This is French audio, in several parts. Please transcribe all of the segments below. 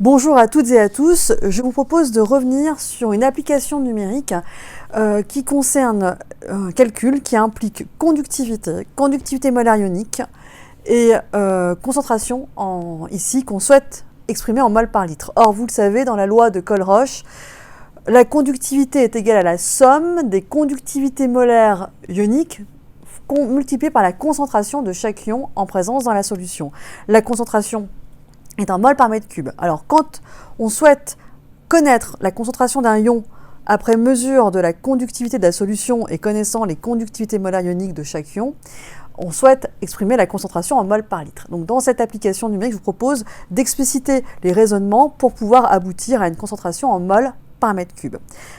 Bonjour à toutes et à tous, je vous propose de revenir sur une application numérique qui concerne un calcul qui implique conductivité molaire ionique et concentration ici qu'on souhaite exprimer en mol par litre. Or, vous le savez, dans la loi de Colroche, la conductivité est égale à la somme des conductivités molaires ioniques multipliées par la concentration de chaque ion en présence dans la solution. La concentration est en mol par mètre cube. Alors, quand on souhaite connaître la concentration d'un ion après mesure de la conductivité de la solution et connaissant les conductivités molaires ioniques de chaque ion, on souhaite exprimer la concentration en mol par litre. Donc, dans cette application numérique, je vous propose d'expliciter les raisonnements pour pouvoir aboutir à une concentration en mol par mètre cube.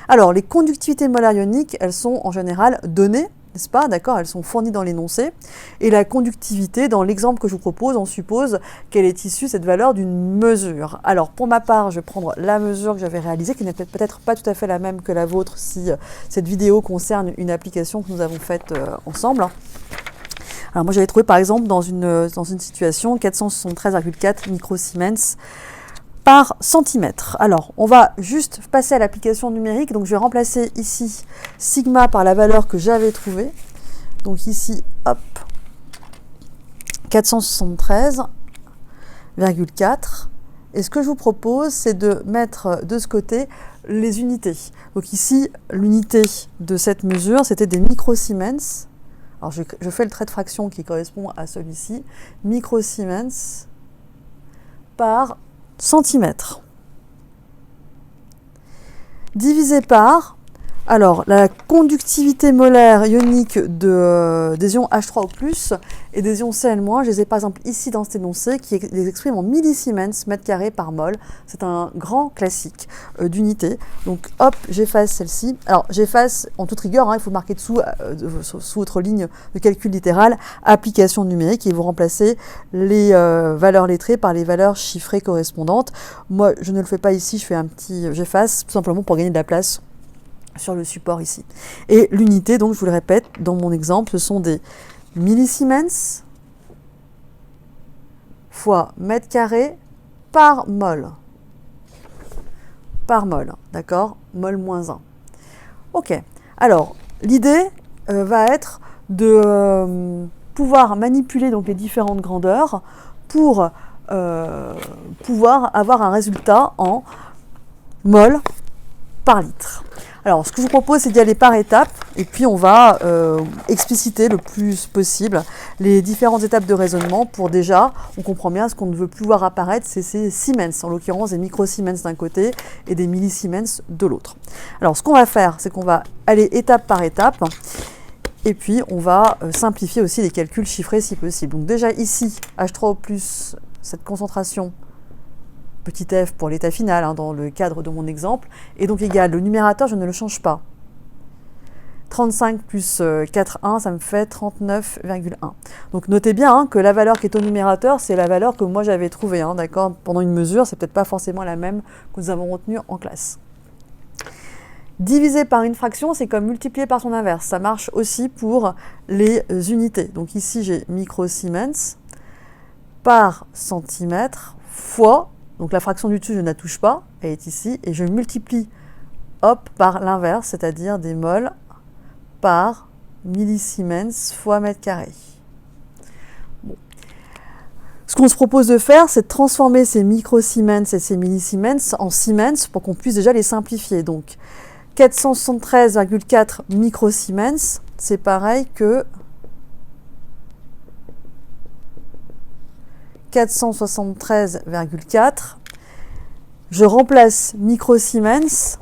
Alors, les conductivités molaires ioniques, elles sont en général données, n'est-ce pas? D'accord, elles sont fournies dans l'énoncé. Et la conductivité, dans l'exemple que je vous propose, on suppose qu'elle est issue, cette valeur, d'une mesure. Alors, pour ma part, je vais prendre la mesure que j'avais réalisée, qui n'est peut-être pas tout à fait la même que la vôtre si cette vidéo concerne une application que nous avons faite ensemble. Alors, moi, j'avais trouvé, par exemple, dans une situation 473,4 microsiemens par centimètre. Alors, on va juste passer à l'application numérique. Donc, je vais remplacer ici sigma par la valeur que j'avais trouvée. Donc, ici, hop, 473,4. Et ce que je vous propose, c'est de mettre de ce côté les unités. Donc, ici, l'unité de cette mesure, c'était des microsiemens. Alors, je fais le trait de fraction qui correspond à celui-ci. Microsiemens par centimètres divisé par, alors, la conductivité molaire ionique des ions H3O+, et des ions Cl-, je les ai par exemple ici dans cet énoncé, qui les exprime en millisiemens mètre carré par mol. C'est un grand classique d'unité. Donc hop, j'efface celle-ci. Alors j'efface en toute rigueur, il faut marquer dessous, sous votre ligne de calcul littéral, application numérique, et vous remplacez les valeurs lettrées par les valeurs chiffrées correspondantes. Moi, je ne le fais pas ici, j'efface tout simplement pour gagner de la place sur le support ici. Et l'unité, donc je vous le répète, dans mon exemple, ce sont des millisiemens fois mètre carré par mol. Par mol, d'accord? Mol moins 1. Ok. Alors, l'idée va être de pouvoir manipuler donc les différentes grandeurs pour pouvoir avoir un résultat en mol par litre. Alors, ce que je vous propose, c'est d'y aller par étapes, et puis on va expliciter le plus possible les différentes étapes de raisonnement pour déjà, on comprend bien, ce qu'on ne veut plus voir apparaître, c'est ces siemens, en l'occurrence des microsiemens d'un côté et des millisiemens de l'autre. Alors, ce qu'on va faire, c'est qu'on va aller étape par étape, et puis on va simplifier aussi les calculs chiffrés si possible. Donc déjà ici, H3O+, cette concentration, petit f pour l'état final, dans le cadre de mon exemple, et donc égal, le numérateur, je ne le change pas. 35 plus 4,1, ça me fait 39,1. Donc notez bien que la valeur qui est au numérateur, c'est la valeur que moi j'avais trouvée, d'accord, pendant une mesure, c'est peut-être pas forcément la même que nous avons retenue en classe. Divisé par une fraction, c'est comme multiplier par son inverse. Ça marche aussi pour les unités. Donc ici, j'ai microsiemens par centimètre fois, donc la fraction du dessus, je ne la touche pas, elle est ici, et je multiplie, hop, par l'inverse, c'est-à-dire des mols par millisiemens fois mètre carré. Bon. Ce qu'on se propose de faire, c'est de transformer ces microsiemens et ces millisiemens en siemens pour qu'on puisse déjà les simplifier. Donc, 473,4 microsiemens, c'est pareil que 473,4. Je remplace microsiemens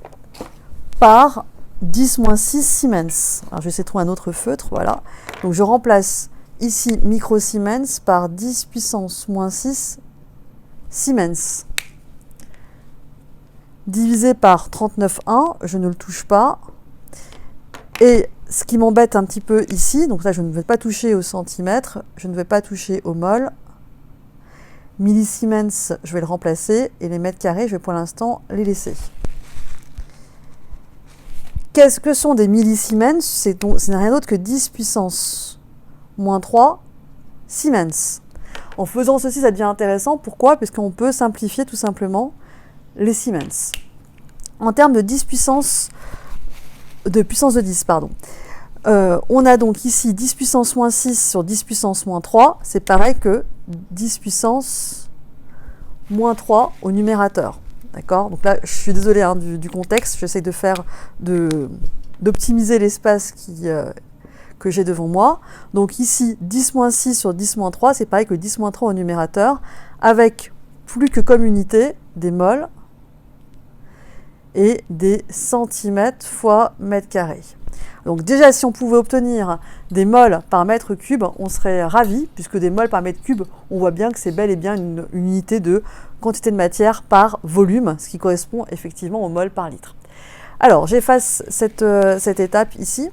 par 10-6 siemens. Alors, je vais essayer de trouver un autre feutre, voilà. Donc, je remplace ici microsiemens par 10 puissance moins 6 siemens. Divisé par 39,1, je ne le touche pas. Et ce qui m'embête un petit peu ici, donc là, je ne vais pas toucher au centimètre, je ne vais pas toucher au mol. Millisiemens, je vais le remplacer, et les mètres carrés, je vais pour l'instant les laisser. Qu'est-ce que sont des millisiemens? Ce n'est rien d'autre que 10 puissance moins 3 siemens. En faisant ceci, ça devient intéressant. Pourquoi? Parce qu'on peut simplifier tout simplement les Siemens. En termes de 10 puissance de 10, pardon. On a donc ici 10 puissance moins 6 sur 10 puissance moins 3, c'est pareil que 10 puissance moins 3 au numérateur. D'accord? Donc là, je suis désolée hein, du contexte, j'essaie d'optimiser l'espace que j'ai devant moi. Donc ici, 10 moins 6 sur 10 moins 3, c'est pareil que 10 moins 3 au numérateur, avec plus que comme unité des moles et des centimètres fois mètre carré. Donc déjà, si on pouvait obtenir des moles par mètre cube, on serait ravis, puisque des moles par mètre cube, on voit bien que c'est bel et bien une unité de quantité de matière par volume, ce qui correspond effectivement au mol par litre. Alors, j'efface cette étape ici.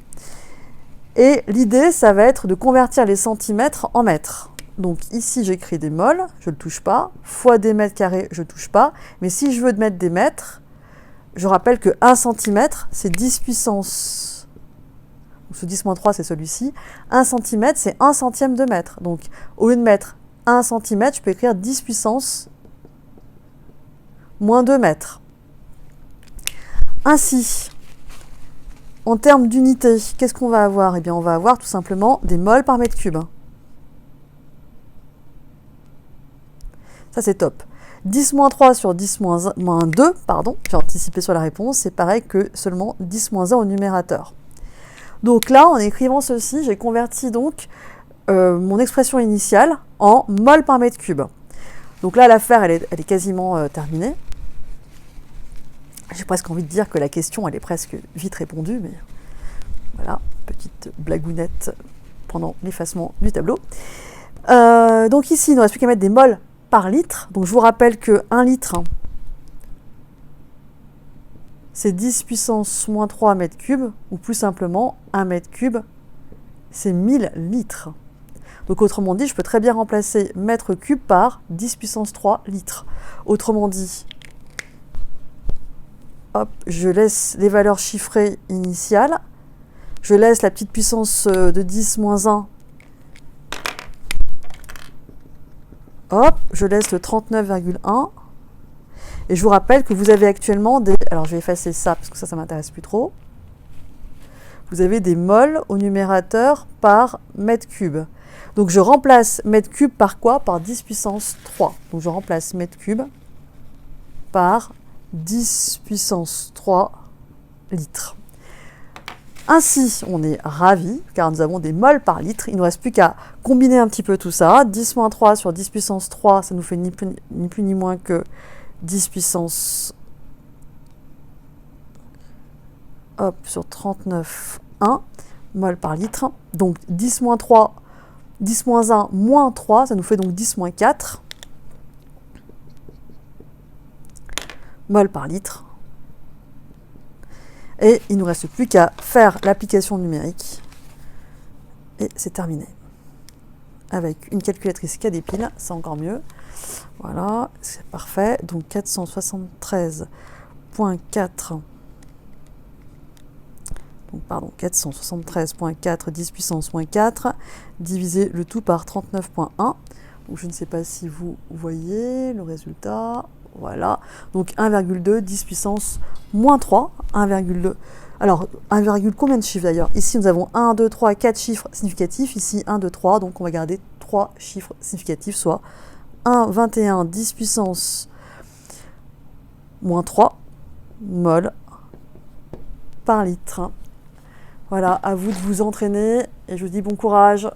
Et l'idée, ça va être de convertir les centimètres en mètres. Donc ici, j'écris des moles, je ne le touche pas, fois des mètres carrés, je ne touche pas. Mais si je veux mettre des mètres, je rappelle que 1 cm, c'est 10 puissance. Ce 10-3, c'est celui-ci. 1 cm, c'est 1 centième de mètre. Donc, au lieu de mettre 1 cm, je peux écrire 10 puissance moins 2 mètres. Ainsi, en termes d'unité, qu'est-ce qu'on va avoir? Eh bien, on va avoir tout simplement des moles par mètre cube. Ça, c'est top. 10-3 sur 10-2, pardon, j'ai anticipé sur la réponse, c'est pareil que seulement 10-1 au numérateur. Donc là, en écrivant ceci, j'ai converti donc mon expression initiale en mol par mètre cube. Donc là, l'affaire, elle est quasiment terminée. J'ai presque envie de dire que la question, elle est presque vite répondue, mais voilà, petite blagounette pendant l'effacement du tableau. Donc ici, il ne reste plus qu'à mettre des mols par litre. Donc je vous rappelle que 1 litre, c'est 10 puissance moins 3 mètres cubes, ou plus simplement, 1 mètre cube, c'est 1000 litres. Donc autrement dit, je peux très bien remplacer mètre cube par 10 puissance 3 litres. Autrement dit, hop, je laisse les valeurs chiffrées initiales, je laisse la petite puissance de 10 moins 1, hop, je laisse le 39,1. Et je vous rappelle que vous avez actuellement des... Alors, je vais effacer ça, parce que ça m'intéresse plus trop. Vous avez des moles au numérateur par mètre cube. Donc, je remplace mètre cube par quoi? Par 10 puissance 3. Donc, je remplace mètre cube par 10 puissance 3 litres. Ainsi, on est ravis, car nous avons des moles par litre. Il ne nous reste plus qu'à combiner un petit peu tout ça. 10-3 sur 10 puissance 3, ça nous fait ni plus ni moins que 10 puissance hop, sur 39,1 mol par litre. Donc 10 moins 3, 10 moins 1 moins 3, ça nous fait donc 10 moins 4 mol par litre. Et il ne nous reste plus qu'à faire l'application numérique. Et c'est terminé. Avec une calculatrice qui a des piles, c'est encore mieux. Voilà, c'est parfait. Donc 473,4. Donc pardon, 473,4 10 puissance moins 4 divisé le tout par 39,1. Donc je ne sais pas si vous voyez le résultat. Voilà. Donc 1,2 10 puissance moins 3, 1,2. Alors 1, combien de chiffres d'ailleurs? Ici nous avons 1, 2, 3, 4 chiffres significatifs. Ici 1, 2, 3. Donc on va garder 3 chiffres significatifs, soit 1, 21, 10 puissance moins 3 mol par litre. Voilà, à vous de vous entraîner et je vous dis bon courage.